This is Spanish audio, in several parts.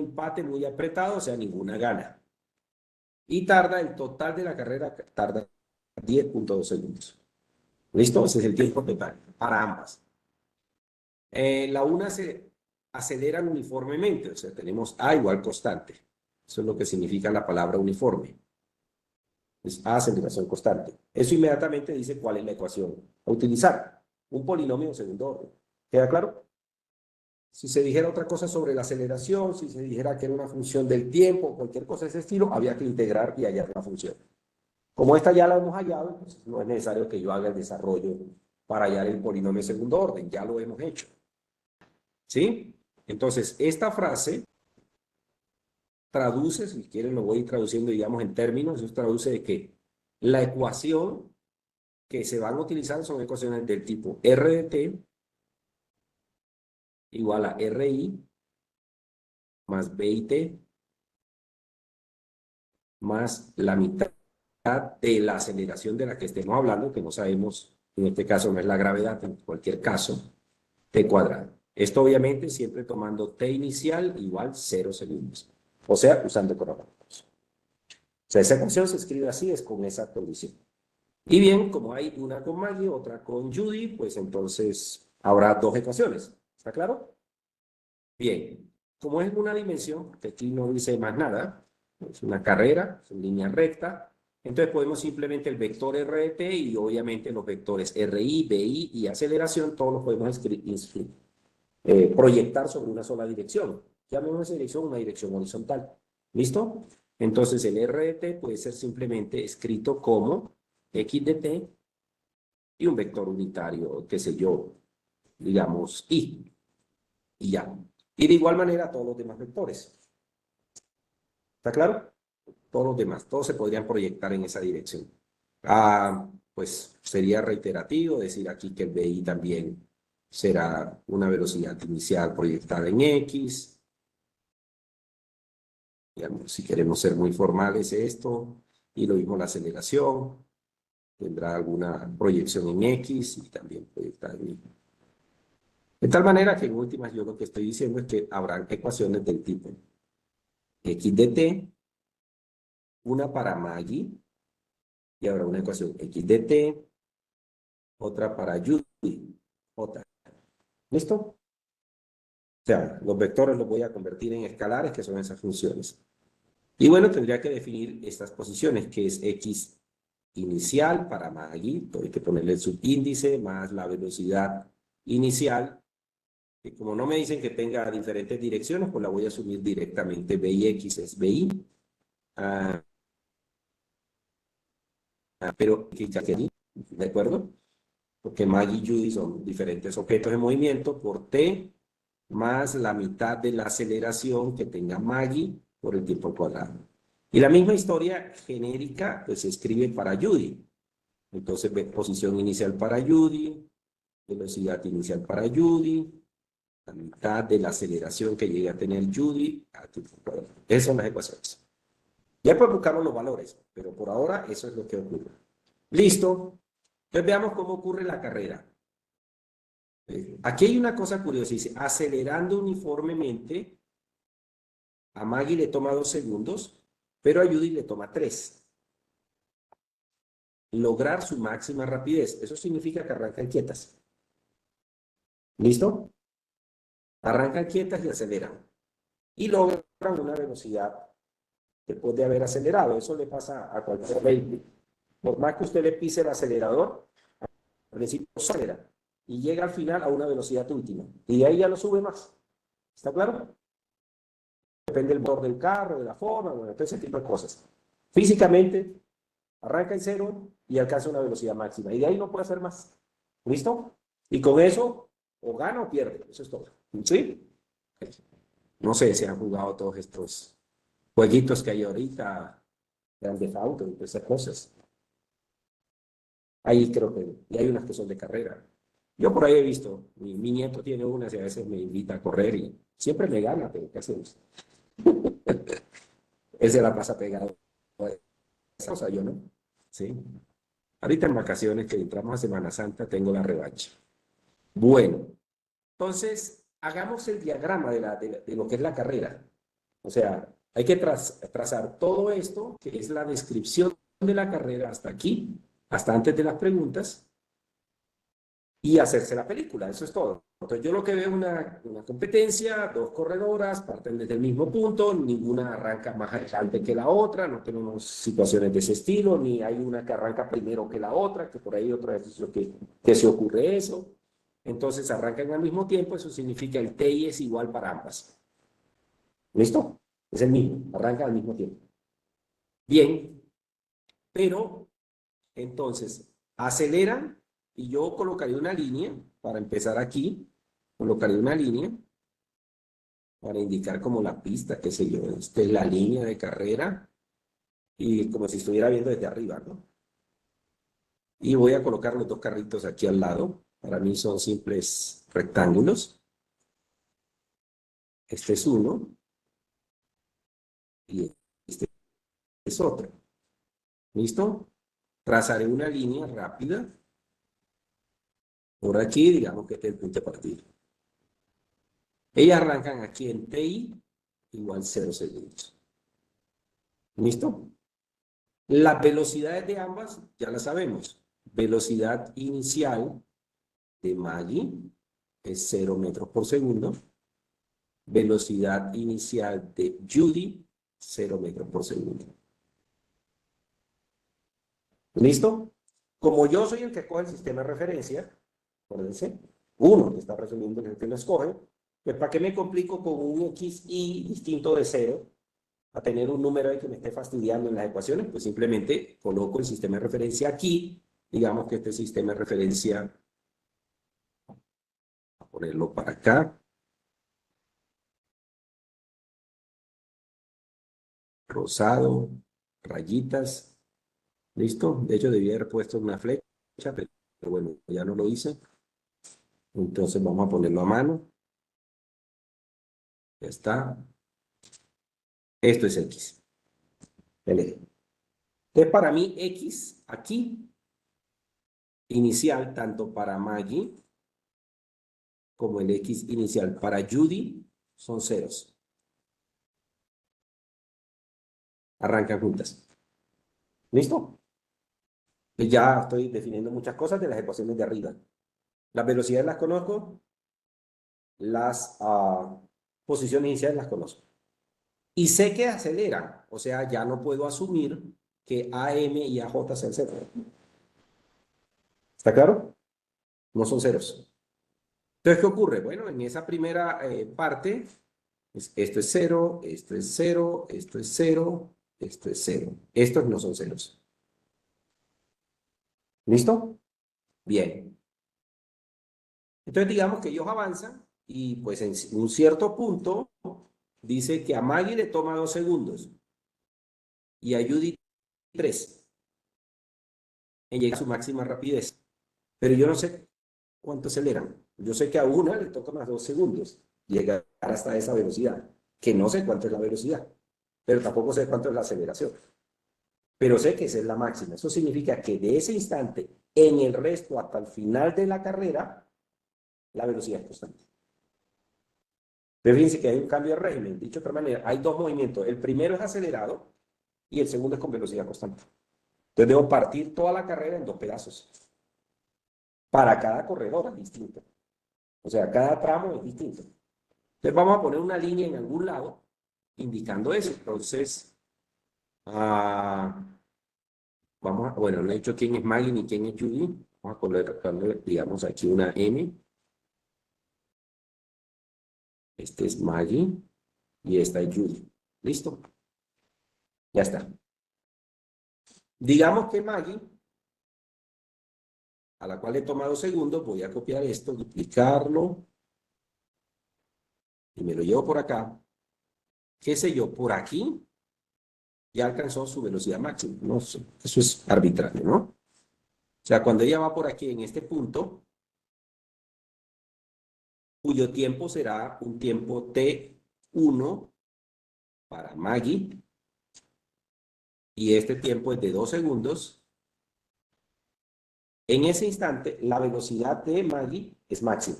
empate muy apretado, o sea, ninguna gana. Y tarda, el total de la carrera tarda 10.2 segundos. ¿Listo? Ese es el tiempo total para ambas. La una se aceleran uniformemente, o sea, tenemos A igual constante. Eso es lo que significa la palabra uniforme. Es A aceleración constante. Eso inmediatamente dice cuál es la ecuación a utilizar. Un polinomio de segundo orden. ¿Queda claro? Si se dijera otra cosa sobre la aceleración, si se dijera que era una función del tiempo, cualquier cosa de ese estilo, había que integrar y hallar la función. Como esta ya la hemos hallado, pues no es necesario que yo haga el desarrollo para hallar el polinomio de segundo orden, ya lo hemos hecho. ¿Sí? Entonces, esta frase traduce, si quieren lo voy a ir traduciendo, digamos, en términos, eso traduce de que la ecuación que se van a utilizar son ecuaciones del tipo R de t igual a RI más B y T más la mitad de la aceleración de la que estemos hablando, que no sabemos, en este caso no es la gravedad, en cualquier caso, t cuadrado. Esto obviamente siempre tomando t inicial igual 0 segundos, o sea, usando cronómetros. O sea, esa ecuación se escribe así, es con esa condición. Y bien, como hay una con Maggie, otra con Judy, pues entonces habrá dos ecuaciones. ¿Está claro? Bien, como es una dimensión, que aquí no dice más nada, es una carrera, es una línea recta, entonces podemos simplemente el vector r de t y obviamente los vectores RI, BI y aceleración, todos los podemos proyectar sobre una sola dirección. Llamemos esa dirección una dirección horizontal. ¿Listo? Entonces el r de t puede ser simplemente escrito como x de t y un vector unitario, qué sé yo, digamos y ya. Y de igual manera todos los demás vectores. ¿Está claro? Todos los demás, todos se podrían proyectar en esa dirección. Pues sería reiterativo decir aquí que el BI también será una velocidad inicial proyectada en X. Digamos, si queremos ser muy formales esto, y lo mismo la aceleración, tendrá alguna proyección en X y también proyectada en Y. De tal manera que en últimas yo lo que estoy diciendo es que habrán ecuaciones del tipo X de t, una para Maggie, y habrá una ecuación X de t, otra para Judy, J. ¿Listo? O sea, los vectores los voy a convertir en escalares, que son esas funciones. Y bueno, tendría que definir estas posiciones, que es X inicial para Maggie, hay que ponerle el subíndice más la velocidad inicial, que como no me dicen que tenga diferentes direcciones, pues la voy a asumir directamente. BI X es BI, pero ¿de acuerdo? Porque Maggie y Judy son diferentes objetos en movimiento por T más la mitad de la aceleración que tenga Maggie por el tiempo cuadrado. Y la misma historia genérica pues se escribe para Judy. Entonces, posición inicial para Judy, velocidad inicial para Judy, la mitad de la aceleración que llegue a tener Judy. Esas son las ecuaciones. Ya después buscamos los valores, pero por ahora eso es lo que ocurre. Listo. Entonces veamos cómo ocurre la carrera. Aquí hay una cosa curiosa, dice, acelerando uniformemente, a Maggie le toma 2 segundos, pero a Judy le toma 3. Lograr su máxima rapidez. Eso significa que arrancan quietas. ¿Listo? Arrancan quietas y aceleran. Y logran una velocidad después de haber acelerado. Eso le pasa a cualquier vehículo. Por más que usted le pise el acelerador, al principio acelera y llega al final a una velocidad última. Y de ahí ya no sube más. ¿Está claro? Depende del motor del carro, de la forma, bueno, todo ese tipo de cosas. Físicamente, arranca en cero y alcanza una velocidad máxima. Y de ahí no puede hacer más. ¿Listo? Y con eso, o gana o pierde. Eso es todo. ¿Sí? No sé si han jugado todos estos jueguitos que hay ahorita, Grand Theft Auto y esas cosas. Ahí creo que, y hay unas que son de carrera. Yo por ahí he visto, mi nieto tiene unas y a veces me invita a correr y siempre me gana, pero ¿qué hacemos? Él se la pasa pegado a esa cosa, yo no. ¿Sí? Ahorita en vacaciones que entramos a Semana Santa tengo la revancha. Bueno, entonces hagamos el diagrama de lo que es la carrera. O sea, hay que trazar todo esto, que es la descripción de la carrera hasta aquí, hasta antes de las preguntas, y hacerse la película. Eso es todo. Entonces, yo lo que veo es una competencia, dos corredoras, parten desde el mismo punto, ninguna arranca más adelante que la otra, no tenemos situaciones de ese estilo, ni hay una que arranca primero que la otra, que por ahí otra vez es lo que se ocurre eso. Entonces, arrancan al mismo tiempo, eso significa el TI es igual para ambas. ¿Listo? Es el mismo, arranca al mismo tiempo. Bien, pero entonces aceleran y yo colocaría una línea para empezar aquí, colocaría una línea para indicar como la pista, qué sé yo, esta es la línea de carrera y como si estuviera viendo desde arriba, ¿no? Y voy a colocar los dos carritos aquí al lado, para mí son simples rectángulos. Este es uno y este es otro. ¿Listo? Trazaré una línea rápida por aquí, digamos que este es el punto de partida. Ellas arrancan aquí en TI igual 0 segundos. ¿Listo? Las velocidades de ambas ya las sabemos. Velocidad inicial de Maggie es 0 metros por segundo. Velocidad inicial de Judy, 0 metros por segundo. ¿Listo? Como yo soy el que coge el sistema de referencia, acuérdense, uno que está resolviendo el que lo escoge, pues ¿para qué me complico con un XY distinto de 0? A tener un número ahí que me esté fastidiando en las ecuaciones, pues simplemente coloco el sistema de referencia aquí, digamos que este sistema de referencia, a ponerlo para acá, rosado, rayitas, ¿listo? De hecho, debía haber puesto una flecha, pero bueno, ya no lo hice. Entonces vamos a ponerlo a mano. Ya está. Esto es X. Entonces, para mí, X aquí, inicial, tanto para Maggie como el X inicial para Judy, son ceros. Arrancan juntas. ¿Listo? Ya estoy definiendo muchas cosas de las ecuaciones de arriba. Las velocidades las conozco, las posiciones iniciales las conozco. Y sé que aceleran, o sea, ya no puedo asumir que AM y AJ sean ceros. ¿Está claro? No son ceros. Entonces, ¿qué ocurre? Bueno, en esa primera parte, esto es cero, esto es cero, esto es cero, esto es cero. Estos no son ceros. ¿Listo? Bien. Entonces, digamos que ellos avanzan y pues en un cierto punto dice que a Maggie le toma 2 segundos y a Judy 3 en llegar a su máxima rapidez. Pero yo no sé cuánto aceleran. Yo sé que a una le toca más 2 segundos llegar hasta esa velocidad, que no sé cuánto es la velocidad, pero tampoco sé cuánto es la aceleración. Pero sé que esa es la máxima. Eso significa que de ese instante en el resto hasta el final de la carrera, la velocidad es constante. Pero fíjense que hay un cambio de régimen. Dicho de otra manera, hay dos movimientos. El primero es acelerado y el segundo es con velocidad constante. Entonces debo partir toda la carrera en dos pedazos. Para cada corredor es distinto. O sea, cada tramo es distinto. Entonces vamos a poner una línea en algún lado indicando eso. Entonces, bueno, no he dicho quién es Maggie ni quién es Judy. Vamos a poner, digamos, aquí una M. Este es Maggie y esta es Judy. ¿Listo? Ya está. Digamos que Maggie, a la cual he tomado segundos, voy a copiar esto, duplicarlo y me lo llevo por acá. ¿Qué sé yo? Por aquí ya alcanzó su velocidad máxima. No sé, eso es arbitrario, ¿no? O sea, cuando ella va por aquí en este punto, cuyo tiempo será un tiempo T1 para Maggie, y este tiempo es de 2 segundos. En ese instante, la velocidad de Maggie es máxima.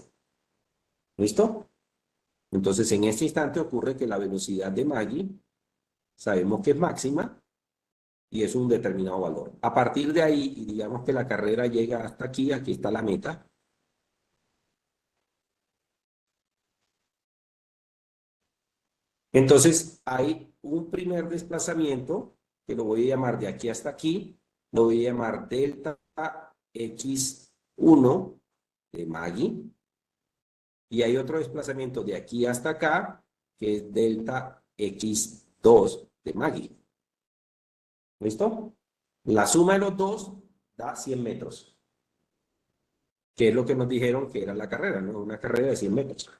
¿Listo? Entonces, en este instante ocurre que la velocidad de Maggie sabemos que es máxima y es un determinado valor. A partir de ahí, y digamos que la carrera llega hasta aquí, aquí está la meta. Entonces, hay un primer desplazamiento que lo voy a llamar de aquí hasta aquí, lo voy a llamar delta x1 de Maggie, y hay otro desplazamiento de aquí hasta acá, que es delta x2 de Maggie. ¿Listo? La suma de los dos da 100 metros, que es lo que nos dijeron que era la carrera, ¿no? Una carrera de 100 metros.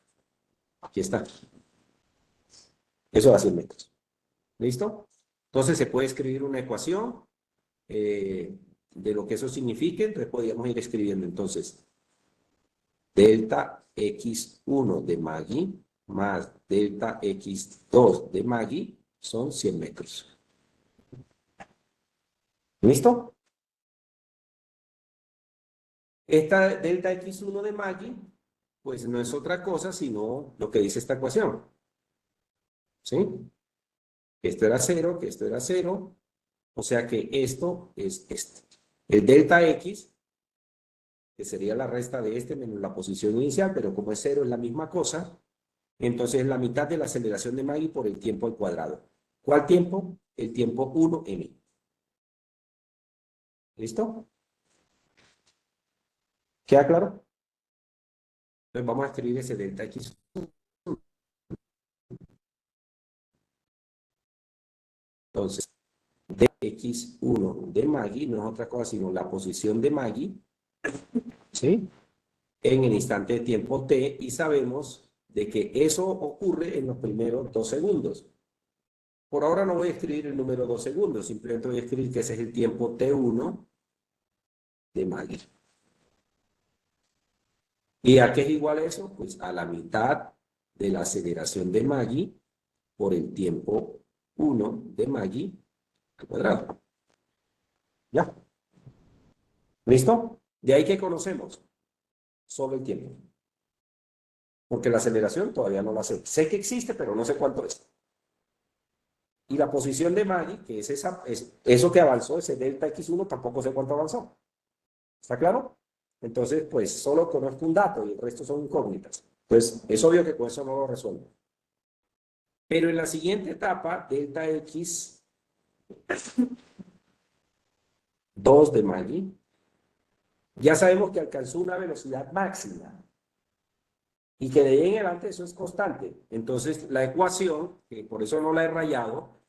Aquí está. Eso da 100 metros. ¿Listo? Entonces se puede escribir una ecuación de lo que eso signifique. Entonces podríamos ir escribiendo entonces delta x1 de Maggie más delta x2 de Maggie son 100 metros. ¿Listo? Esta delta x1 de Maggie, pues no es otra cosa sino lo que dice esta ecuación. ¿Sí? Esto era 0, que esto era 0. O sea que esto es este. El delta x, que sería la resta de este menos la posición inicial, pero como es 0 es la misma cosa, entonces es la mitad de la aceleración de Maggie por el tiempo al cuadrado. ¿Cuál tiempo? El tiempo 1m. ¿Listo? ¿Queda claro? Entonces vamos a escribir ese delta x. Entonces, x1 de Maggie no es otra cosa sino la posición de Maggie, ¿sí? En el instante de tiempo t, y sabemos de que eso ocurre en los primeros 2 segundos. Por ahora no voy a escribir el número 2 segundos, simplemente voy a escribir que ese es el tiempo t1 de Maggie. ¿Y a qué es igual eso? Pues a la mitad de la aceleración de Maggie por el tiempo 1 de Maggie al cuadrado. ¿Ya? ¿Listo? De ahí que conocemos solo el tiempo. Porque la aceleración todavía no la sé. Sé que existe, pero no sé cuánto es. Y la posición de Maggie, que es eso que avanzó, ese delta x1, tampoco sé cuánto avanzó. ¿Está claro? Entonces, pues solo conozco un dato y el resto son incógnitas. Pues es obvio que con eso no lo resuelvo. Pero en la siguiente etapa, delta x 2 de Maggie, ya sabemos que alcanzó una velocidad máxima y que de ahí en adelante eso es constante. Entonces, la ecuación, que por eso no la he rayado,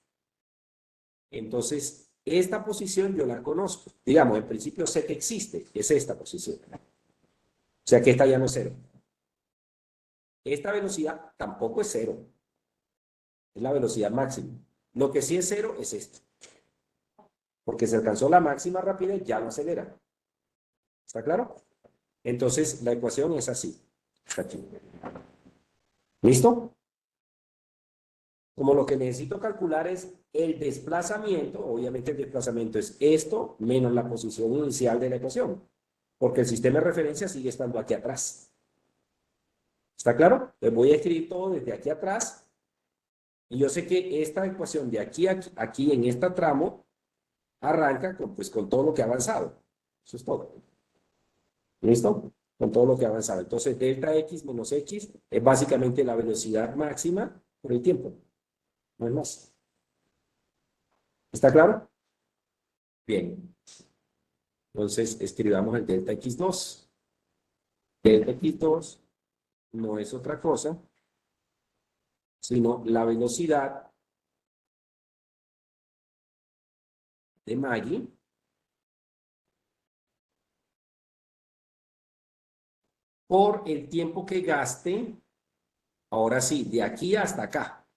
entonces esta posición yo la conozco. Digamos, en principio sé que existe, es esta posición. O sea que esta ya no es cero. Esta velocidad tampoco es cero, es la velocidad máxima. Lo que sí es cero es esto, porque se alcanzó la máxima rapidez, ya no acelera. ¿Está claro? Entonces, la ecuación es así. Está aquí. ¿Listo? Como lo que necesito calcular es el desplazamiento, obviamente el desplazamiento es esto menos la posición inicial de la ecuación, porque el sistema de referencia sigue estando aquí atrás. ¿Está claro? Les voy a escribir todo desde aquí atrás, y yo sé que esta ecuación de aquí a aquí en este tramo arranca con todo lo que ha avanzado. Eso es todo. ¿Listo? Con todo lo que ha avanzado. Entonces, delta x menos x es básicamente la velocidad máxima por el tiempo. No es más. ¿Está claro? Bien. Entonces, escribamos el delta x2. Delta x2 no es otra cosa, sino la velocidad de Maggie por el tiempo que gaste, ahora sí, de aquí hasta acá.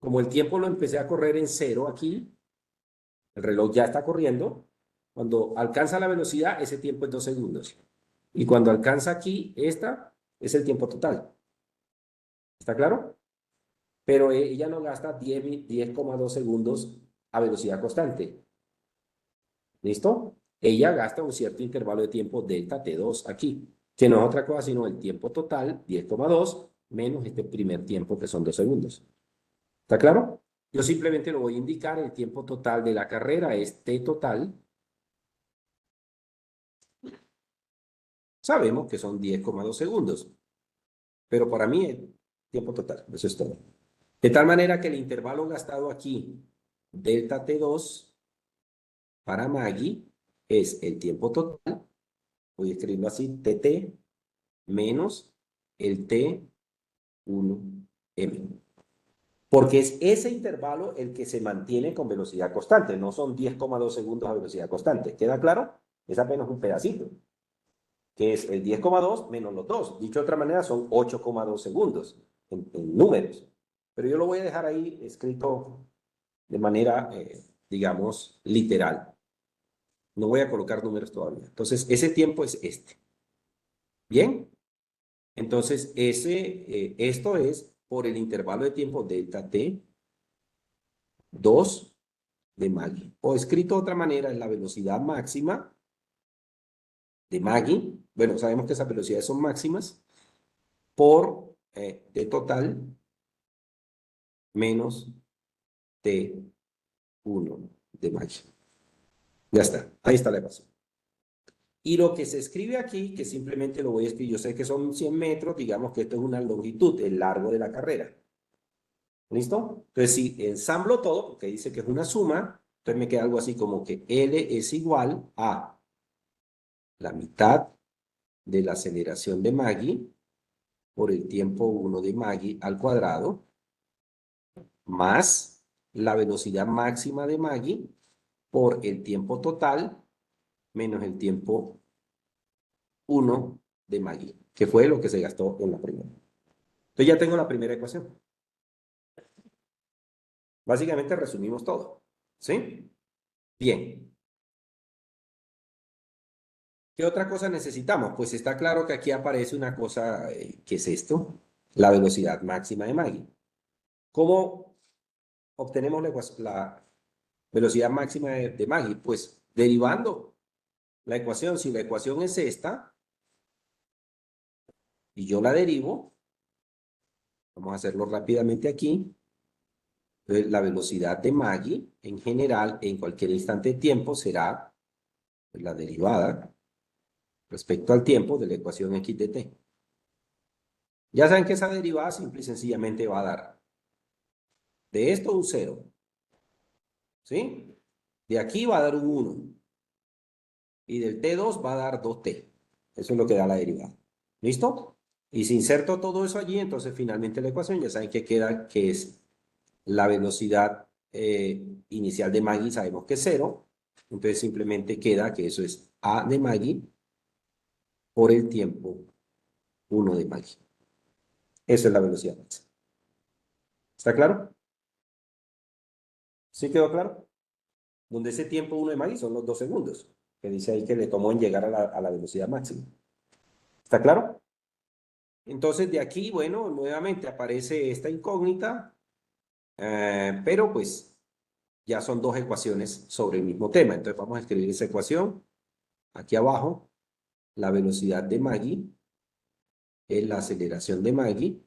Como el tiempo lo empecé a correr en cero aquí, el reloj ya está corriendo. Cuando alcanza la velocidad, ese tiempo es 2 segundos. Y cuando alcanza aquí, esta es el tiempo total. ¿Está claro? Pero ella no gasta 10,2 segundos a velocidad constante. ¿Listo? Ella gasta un cierto intervalo de tiempo delta T2 aquí, que no es otra cosa sino el tiempo total, 10,2, menos este primer tiempo que son 2 segundos. ¿Está claro? Yo simplemente lo voy a indicar, el tiempo total de la carrera es T total. Sabemos que son 10,2 segundos, pero para mí es tiempo total, eso es todo. De tal manera que el intervalo gastado aquí, delta T2, para Maggie, es el tiempo total, voy a escribirlo así, TT, menos el T1M. Porque es ese intervalo el que se mantiene con velocidad constante, no son 10,2 segundos a velocidad constante. ¿Queda claro? Es apenas un pedacito, que es el 10,2 menos los 2. Dicho de otra manera, son 8,2 segundos en números. Pero yo lo voy a dejar ahí escrito de manera, digamos, literal. No voy a colocar números todavía. Entonces, ese tiempo es este. ¿Bien? Entonces, esto es por el intervalo de tiempo delta t 2 de Maggie. O escrito de otra manera, es la velocidad máxima de Maggie. Bueno, sabemos que esas velocidades son máximas por t total menos t1 de Maggie. Ya está. Ahí está la ecuación. Y lo que se escribe aquí, que simplemente lo voy a escribir, yo sé que son 100 metros, digamos que esto es una longitud, el largo de la carrera. ¿Listo? Entonces, si ensamblo todo, porque dice que es una suma, entonces me queda algo así como que L es igual a la mitad de la aceleración de Maggie por el tiempo 1 de Maggie al cuadrado, más la velocidad máxima de Maggie por el tiempo total menos el tiempo 1 de Maggie, que fue lo que se gastó en la primera. Entonces ya tengo la primera ecuación. Básicamente resumimos todo. ¿Sí? Bien. ¿Qué otra cosa necesitamos? Pues está claro que aquí aparece una cosa, ¿qué es esto? La velocidad máxima de Maggie. ¿Cómo obtenemos la velocidad máxima de Maggie? Pues derivando la ecuación. Si la ecuación es esta, y yo la derivo, vamos a hacerlo rápidamente aquí. Entonces, la velocidad de Maggie, en general, en cualquier instante de tiempo, será la derivada respecto al tiempo de la ecuación x de t. Ya saben que esa derivada simple y sencillamente va a dar de esto un 0, ¿sí? De aquí va a dar un 1 y del t2 va a dar 2t. Eso es lo que da la derivada. ¿Listo? Y si inserto todo eso allí, entonces finalmente la ecuación ya saben que queda que es la velocidad inicial de Maggie, sabemos que es 0. Entonces simplemente queda que eso es a de Maggie por el tiempo 1 de Maggie. Eso es la velocidad máxima. ¿Está claro? ¿Sí quedó claro? Donde ese tiempo 1 de Maggie son los 2 segundos, que dice ahí que le tomó en llegar a la velocidad máxima. ¿Está claro? Entonces de aquí, bueno, nuevamente aparece esta incógnita, pero pues ya son dos ecuaciones sobre el mismo tema. Entonces vamos a escribir esa ecuación aquí abajo. La velocidad de Maggie es la aceleración de Maggie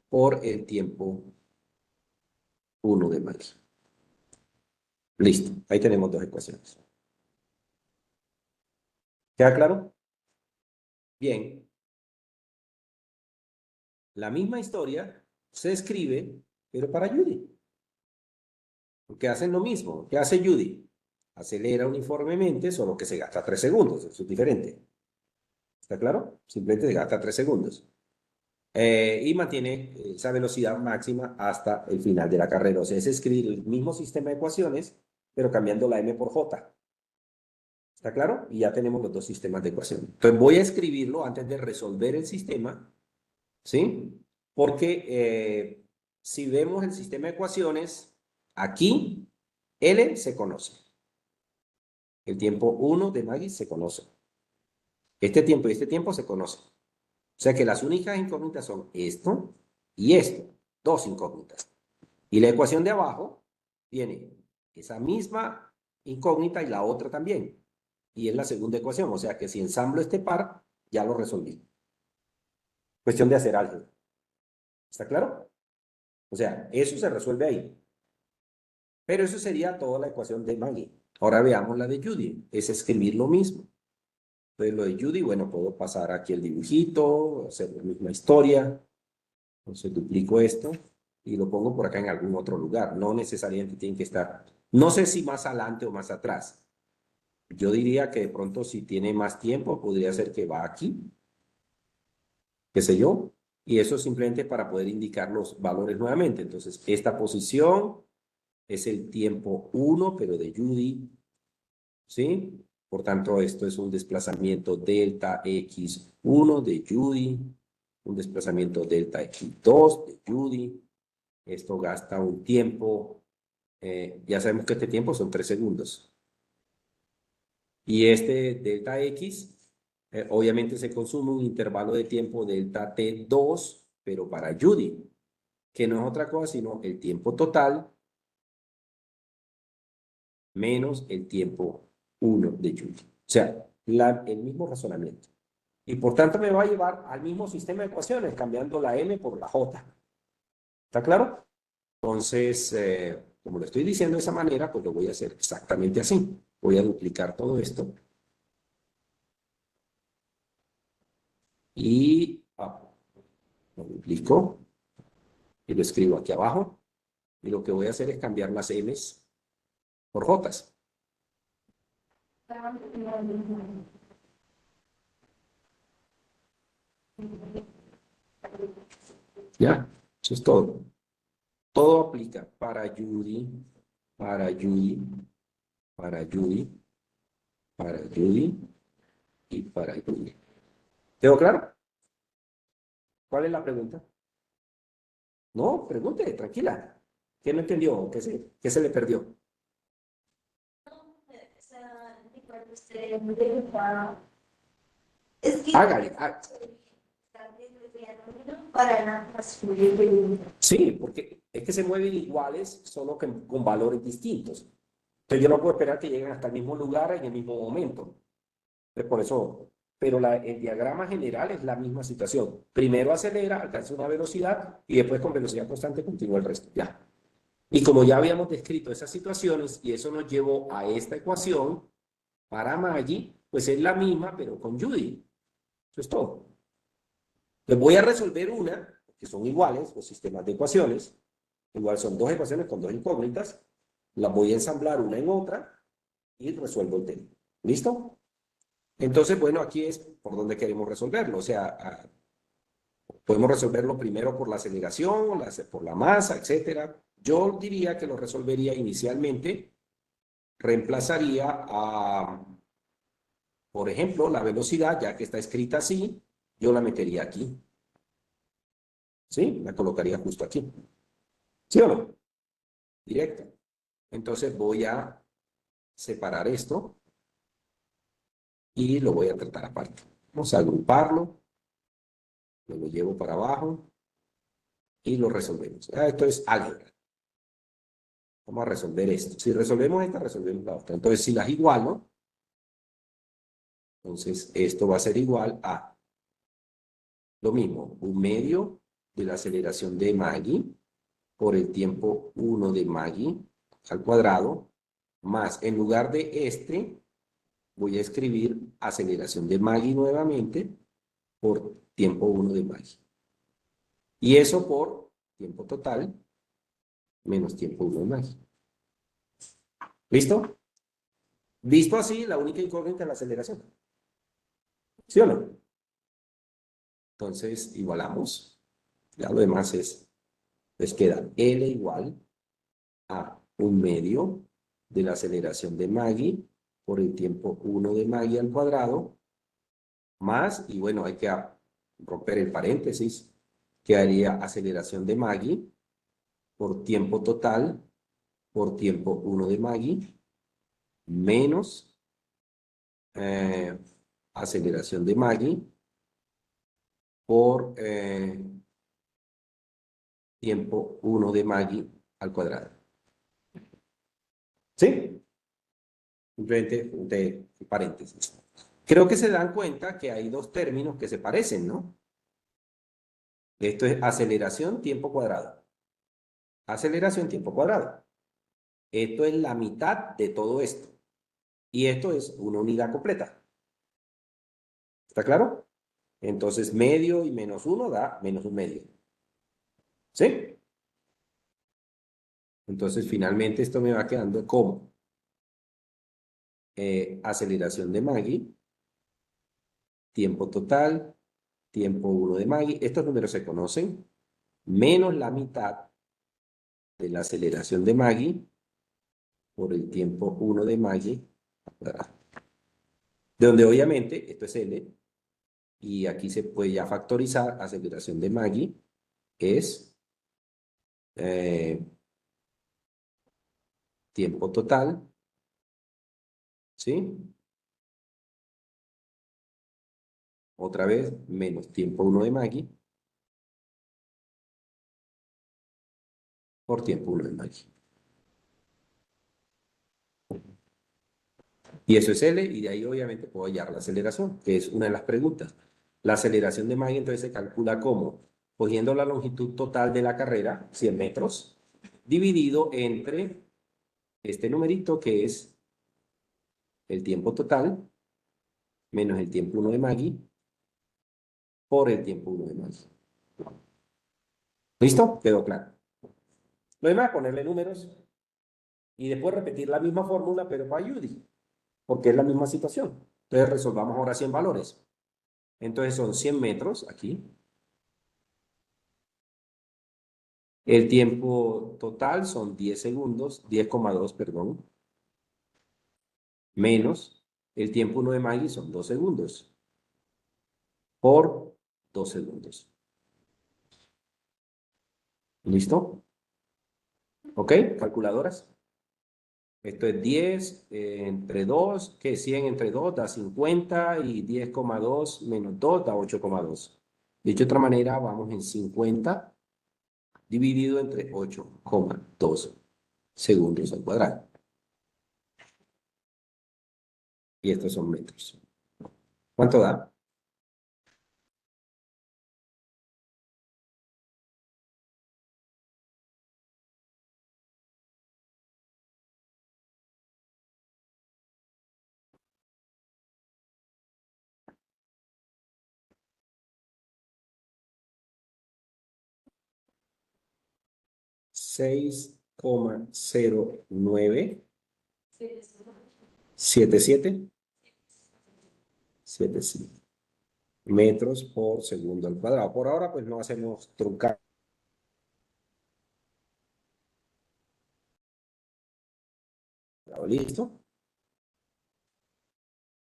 por el tiempo 1 de Maggie. Listo, ahí tenemos dos ecuaciones. ¿Queda claro? Bien. La misma historia se escribe, pero para Judy. Porque hacen lo mismo. ¿Qué hace Judy? Acelera uniformemente, solo que se gasta 3 segundos. Eso es diferente. ¿Está claro? Simplemente se gasta 3 segundos. Y mantiene esa velocidad máxima hasta el final de la carrera. O sea, es escribir el mismo sistema de ecuaciones, pero cambiando la m por j. ¿Está claro? Y ya tenemos los dos sistemas de ecuación. Entonces voy a escribirlo antes de resolver el sistema, ¿sí? Porque si vemos el sistema de ecuaciones, aquí L se conoce. El tiempo 1 de Maggie se conoce. Este tiempo y este tiempo se conocen. O sea que las únicas incógnitas son esto y esto. Dos incógnitas. Y la ecuación de abajo tiene esa misma incógnita y la otra también. Y es la segunda ecuación. O sea que si ensamblo este par, ya lo resolví. Cuestión de hacer álgebra. ¿Está claro? O sea, eso se resuelve ahí. Pero eso sería toda la ecuación de Maggie. Ahora veamos la de Judy. Es escribir lo mismo. Entonces, lo de Judy, bueno, puedo pasar aquí el dibujito, hacer la misma historia. Entonces, duplico esto y lo pongo por acá en algún otro lugar. No necesariamente tiene que estar, no sé si más adelante o más atrás. Yo diría que de pronto si tiene más tiempo, podría ser que va aquí, qué sé yo. Y eso simplemente para poder indicar los valores nuevamente. Entonces, esta posición es el tiempo 1, pero de Judy, ¿sí? Por tanto, esto es un desplazamiento delta x1 de Judy, un desplazamiento delta x2 de Judy. Esto gasta un tiempo, ya sabemos que este tiempo son 3 segundos. Y este delta x, obviamente se consume un intervalo de tiempo delta t2, pero para Judy, que no es otra cosa sino el tiempo total menos el tiempo 1 de Judy. O sea, el mismo razonamiento. Y por tanto me va a llevar al mismo sistema de ecuaciones, cambiando la m por la j. ¿Está claro? Entonces, como lo estoy diciendo de esa manera, pues lo voy a hacer exactamente así. Voy a duplicar todo esto. Y lo duplico y lo escribo aquí abajo. Y lo que voy a hacer es cambiar las m's por j's. Ya, eso es todo. Todo aplica para Judy, para Judy, para Judy, para Judy y para Judy. ¿Quedó claro? ¿Cuál es la pregunta? No, pregunte, tranquila. ¿Qué no entendió? ¿Qué se le perdió? Hágale. Sí, porque es que se mueven iguales, solo que con valores distintos. Entonces yo no puedo esperar que lleguen hasta el mismo lugar en el mismo momento. Por eso, pero el diagrama general es la misma situación. Primero acelera, alcanza una velocidad y después con velocidad constante continúa el resto. Ya. Y como ya habíamos descrito esas situaciones y eso nos llevó a esta ecuación para Maggie, pues es la misma, pero con Judy. Eso es todo. Les voy a resolver una, que son iguales, los sistemas de ecuaciones. Igual son dos ecuaciones con dos incógnitas. Las voy a ensamblar una en otra y resuelvo el tema. ¿Listo? Entonces, bueno, aquí es por donde queremos resolverlo. O sea, podemos resolverlo primero por la aceleración, por la masa, etcétera. Yo diría que lo resolvería inicialmente, reemplazaría a, por ejemplo, la velocidad, ya que está escrita así, yo la metería aquí. ¿Sí? La colocaría justo aquí. ¿Sí o no? Directo. Entonces voy a separar esto y lo voy a tratar aparte. Vamos a agruparlo, me lo llevo para abajo y lo resolvemos. Esto es álgebra. Vamos a resolver esto. Si resolvemos esta, resolvemos la otra. Entonces, si las igualo, entonces esto va a ser igual a lo mismo, un medio de la aceleración de Maggie por el tiempo 1 de Maggie al cuadrado, más en lugar de este, voy a escribir aceleración de Maggie nuevamente por tiempo 1 de Maggie. Y eso por tiempo total menos tiempo 1 de Maggie. ¿Listo? Visto así, la única incógnita es la aceleración. ¿Sí o no? Entonces, igualamos. Ya lo demás pues queda L igual a un medio de la aceleración de Maggie por el tiempo 1 de Maggie al cuadrado, más, y bueno, hay que romper el paréntesis, quedaría aceleración de Maggie por tiempo total por tiempo 1 de Maggie, menos aceleración de Maggie por tiempo 1 de Maggie al cuadrado. ¿Sí? Simplemente de paréntesis. Creo que se dan cuenta que hay dos términos que se parecen, ¿no? Esto es aceleración tiempo cuadrado. Aceleración tiempo cuadrado. Esto es la mitad de todo esto. Y esto es una unidad completa. ¿Está claro? Entonces, medio y menos 1 da menos un medio. ¿Sí? Entonces, finalmente esto me va quedando como aceleración de Maggie, tiempo total, tiempo 1 de Maggie. Estos números se conocen, menos la mitad de la aceleración de Maggie por el tiempo 1 de Maggie, de donde obviamente esto es L, y aquí se puede ya factorizar. Aceleración de Maggie es tiempo total, ¿sí? Otra vez, menos tiempo 1 de Maggie por tiempo 1 de Maggie. Y eso es L, y de ahí obviamente puedo hallar la aceleración, que es una de las preguntas. La aceleración de Maggie entonces se calcula como, cogiendo la longitud total de la carrera, 100 metros, dividido entre este numerito que es el tiempo total, menos el tiempo 1 de Maggie, por el tiempo 1 de Maggie. ¿Listo? Quedó claro. Lo demás es ponerle números y después repetir la misma fórmula, pero para Judy, porque es la misma situación. Entonces resolvamos ahora 100 valores. Entonces son 100 metros aquí. El tiempo total son 10 segundos, 10,2, perdón, menos el tiempo 1 de Maggie son 2 segundos, por 2 segundos. ¿Listo? ¿Ok? Calculadoras. Esto es 10 entre 2, que 100 entre 2 da 50 y 10,2 menos 2 da 8,2. Dicho de otra manera, vamos en 50 dividido entre 8,2 segundos al cuadrado. Y estos son metros. ¿Cuánto da? Seis coma cero nueve 77 metros por segundo al cuadrado. Por ahora, pues no hacemos truncar. ¿Listo?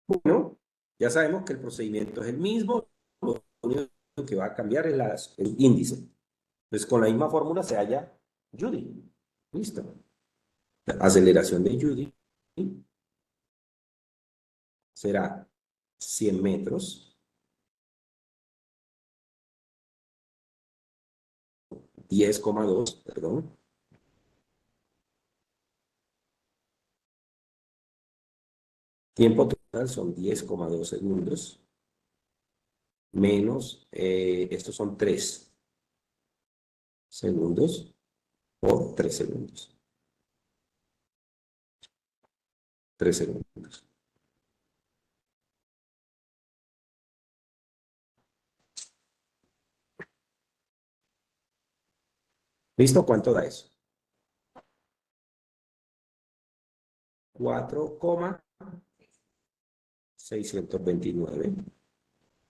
Bueno, ya sabemos que el procedimiento es el mismo. Lo único que va a cambiar es el índice. Entonces, con la misma fórmula se halla Judy. Listo. La aceleración de Judy será 100 metros, 10,2, perdón. Tiempo total son 10,2 segundos, menos, estos son 3 segundos por 3 segundos. 3 segundos. ¿Listo? ¿Cuánto da eso? 4,629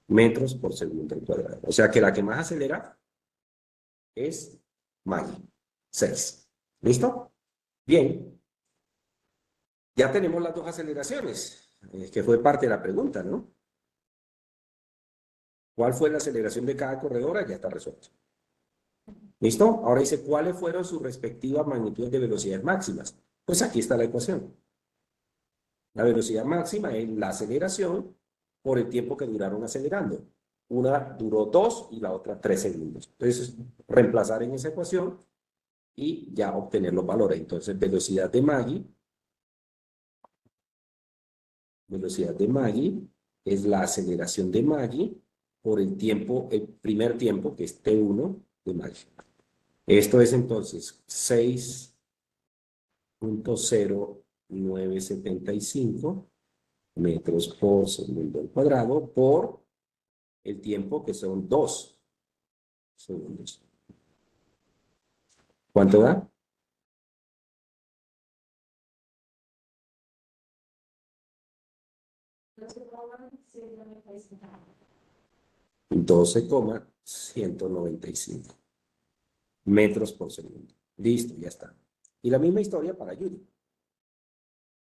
metros por segundo al cuadrado. O sea que la que más acelera es Maggie, 6. ¿Listo? Bien. Ya tenemos las dos aceleraciones, que fue parte de la pregunta, ¿no? ¿Cuál fue la aceleración de cada corredora? Ya está resuelto. ¿Listo? Ahora dice, ¿cuáles fueron sus respectivas magnitudes de velocidades máximas? Pues aquí está la ecuación. La velocidad máxima es la aceleración por el tiempo que duraron acelerando. Una duró 2 y la otra 3 segundos. Entonces, reemplazar en esa ecuación y ya obtener los valores. Entonces, velocidad de Maggie es la aceleración de Maggie por el tiempo, el primer tiempo, que es T1 de Maggi. Esto es entonces 6.0975 metros por segundo al cuadrado por el tiempo que son 2 segundos. ¿Cuánto da? 12,195 metros por segundo. Listo, ya está. Y la misma historia para Judy.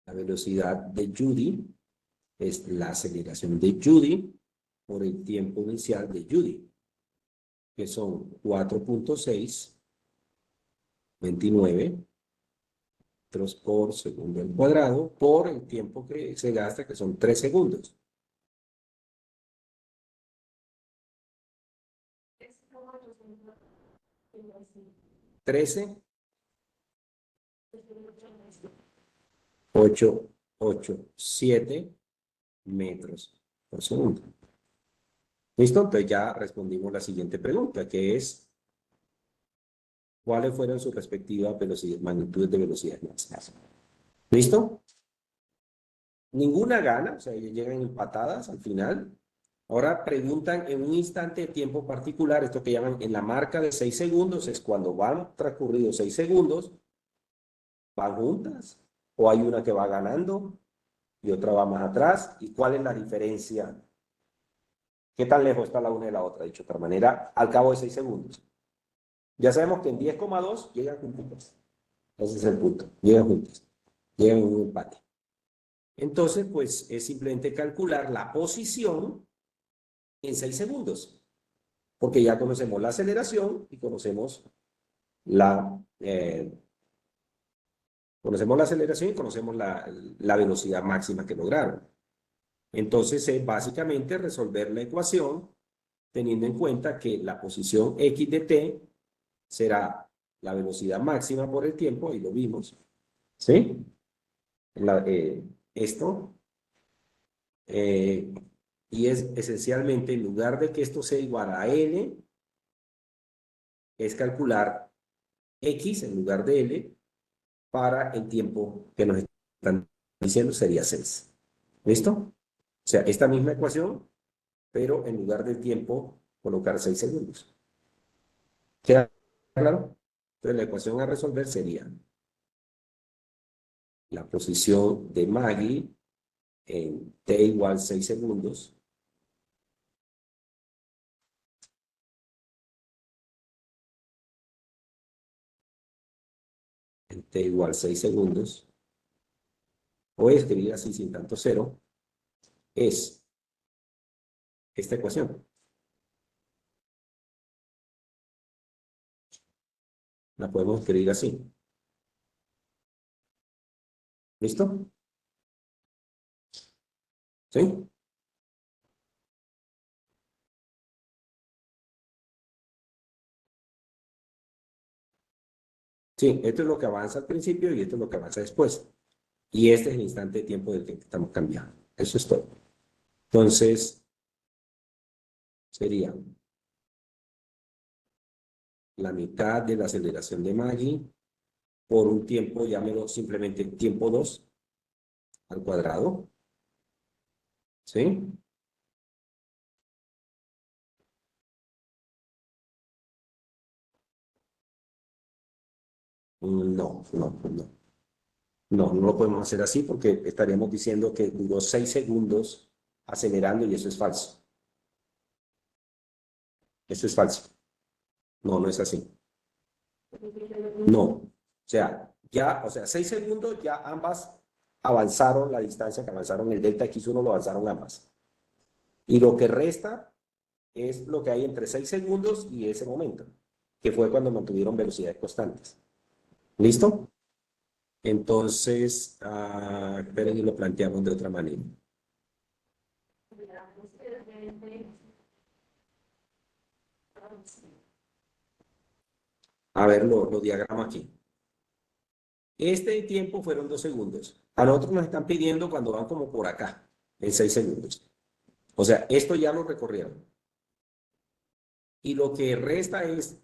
La velocidad de Judy es la aceleración de Judy por el tiempo inicial de Judy, que son 4.629 metros por segundo al cuadrado por el tiempo que se gasta, que son 3 segundos. 13.887 metros por segundo. ¿Listo? Entonces ya respondimos la siguiente pregunta, que es, ¿cuáles fueron sus respectivas magnitudes de velocidad máximas? ¿Listo? Ninguna gana, o sea, llegan empatadas al final. Ahora preguntan en un instante de tiempo particular, esto que llaman en la marca de 6 segundos, es cuando van transcurridos 6 segundos, van juntas, o hay una que va ganando y otra va más atrás, y cuál es la diferencia, qué tan lejos está la una de la otra, dicho de otra manera, al cabo de 6 segundos. Ya sabemos que en 10,2 llegan juntas. Ese es el punto, llegan juntas, llegan en un empate. Entonces, pues es simplemente calcular la posición en 6 segundos, porque ya conocemos la aceleración y conocemos la aceleración y conocemos la velocidad máxima que lograron. Entonces, es básicamente resolver la ecuación teniendo en cuenta que la posición x de t será la velocidad máxima por el tiempo, y lo vimos, ¿sí? Esto, y es esencialmente, en lugar de que esto sea igual a L, es calcular X en lugar de L para el tiempo que nos están diciendo sería 6. ¿Listo? O sea, esta misma ecuación, pero en lugar del tiempo, colocar 6 segundos. ¿Queda claro? Entonces, la ecuación a resolver sería la posición de Maggie en t igual 6 segundos en t igual 6 segundos, o escribir así sin tanto cero, es esta ecuación. La podemos escribir así. ¿Listo? ¿Sí? Sí, esto es lo que avanza al principio y esto es lo que avanza después. Y este es el instante de tiempo del que estamos cambiando. Eso es todo. Entonces, sería la mitad de la aceleración de Maggie por un tiempo, llámelo simplemente tiempo 2 al cuadrado. ¿Sí? No, no, no. No, no lo podemos hacer así porque estaríamos diciendo que duró 6 segundos acelerando y eso es falso. Eso es falso. No, no es así. No. O sea, ya, o sea, 6 segundos ya ambas avanzaron la distancia que avanzaron, el delta x1 lo avanzaron ambas. Y lo que resta es lo que hay entre 6 segundos y ese momento, que fue cuando mantuvieron velocidades constantes. ¿Listo? Entonces, esperen y lo planteamos de otra manera. A ver, lo diagramo aquí. Este tiempo fueron 2 segundos. A nosotros nos están pidiendo cuando van como por acá, en 6 segundos. O sea, esto ya lo recorrieron. Y lo que resta es,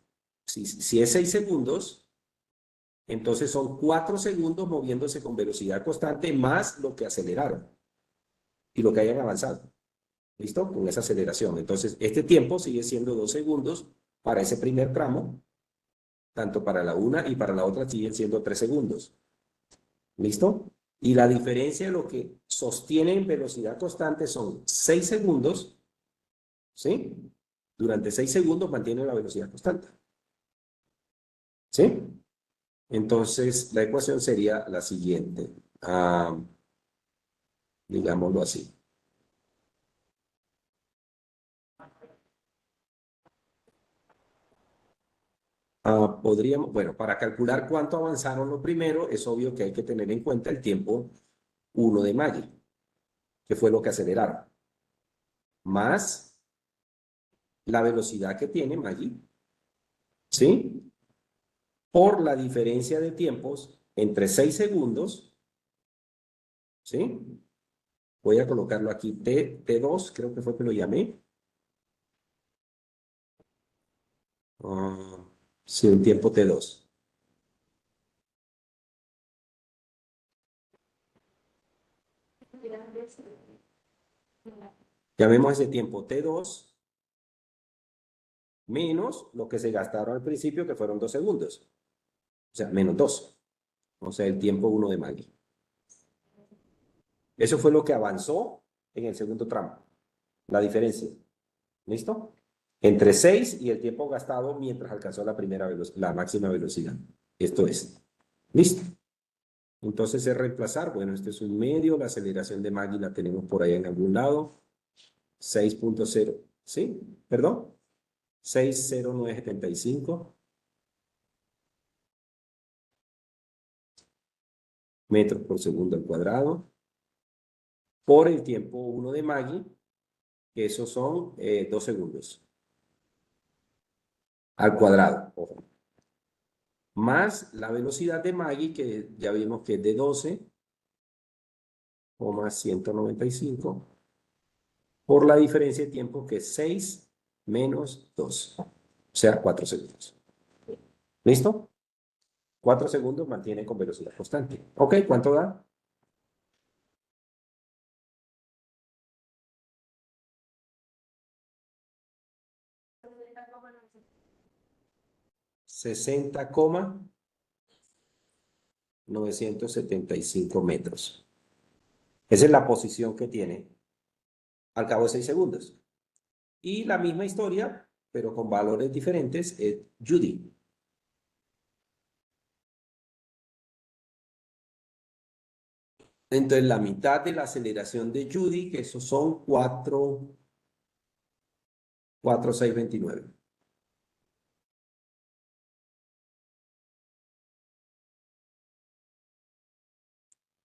si es 6 segundos, entonces son 4 segundos moviéndose con velocidad constante más lo que aceleraron y lo que hayan avanzado. ¿Listo? Con esa aceleración. Entonces, este tiempo sigue siendo 2 segundos para ese primer tramo, tanto para la una y para la otra siguen siendo 3 segundos. ¿Listo? Y la diferencia de lo que sostiene en velocidad constante son 6 segundos, ¿sí? Durante 6 segundos mantiene la velocidad constante. ¿Sí? Entonces, la ecuación sería la siguiente. Digámoslo así. Podríamos, bueno, para calcular cuánto avanzaron lo primero, es obvio que hay que tener en cuenta el tiempo 1 de Maggie, que fue lo que aceleraron, más la velocidad que tiene Maggie, ¿sí? Por la diferencia de tiempos entre 6 segundos, ¿sí? Voy a colocarlo aquí, T2, creo que fue que lo llamé. Sí, un tiempo T2. Llamemos ese tiempo T2 menos lo que se gastaron al principio, que fueron 2 segundos. O sea, menos 2. O sea, el tiempo 1 de Maggie. Eso fue lo que avanzó en el segundo tramo. La diferencia. ¿Listo? Entre 6 y el tiempo gastado mientras alcanzó la máxima velocidad. Esto es. ¿Listo? Entonces es reemplazar. Bueno, este es un medio. La aceleración de Maggie la tenemos por ahí en algún lado. 6.0. ¿Sí? ¿Perdón? 60975 metros por segundo al cuadrado por el tiempo 1 de Maggie, que esos son 2 segundos al cuadrado, ojo. Más la velocidad de Maggie, que ya vimos que es de 12,195, por la diferencia de tiempo que es 6 menos 2, o sea, 4 segundos. ¿Listo? 4 segundos mantiene con velocidad constante. Ok, ¿cuánto da? 60,975 metros. Esa es la posición que tiene al cabo de 6 segundos. Y la misma historia, pero con valores diferentes, es Judy. Entonces, la mitad de la aceleración de Judy, que esos son 4,629.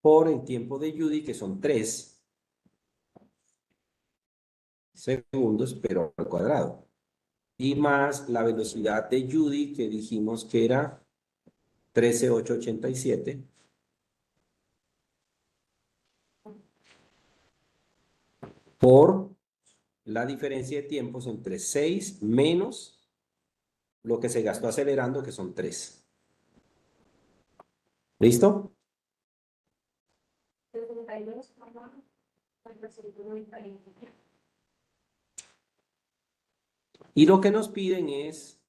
Por el tiempo de Judy, que son 3 segundos, pero al cuadrado. Y más la velocidad de Judy, que dijimos que era 13,887 por la diferencia de tiempos entre 6 menos lo que se gastó acelerando, que son 3. ¿Listo? Y lo que nos piden es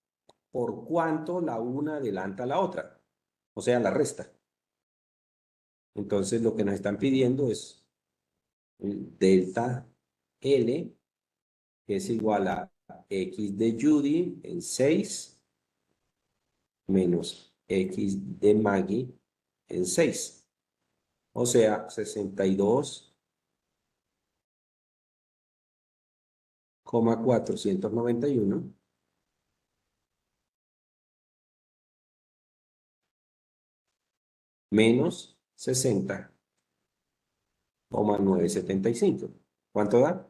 por cuánto la una adelanta a la otra, o sea, la resta. Entonces, lo que nos están pidiendo es delta L, que es igual a X de Judy en 6 menos X de Maggie en 6. O sea, 62,491 menos 60,975. ¿Cuánto da?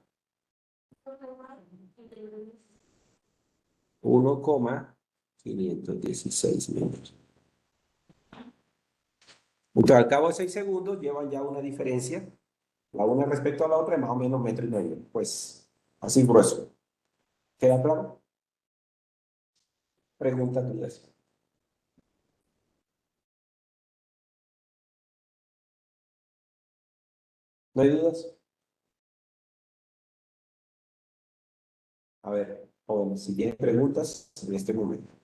1,516 minutos. Entonces, al cabo de 6 segundos, llevan ya una diferencia, la una respecto a la otra, de más o menos metro y medio. Pues, así grueso. ¿Queda claro? preguntas, dudas. ¿No hay dudas? A ver, jóvenes, si tienen preguntas en este momento.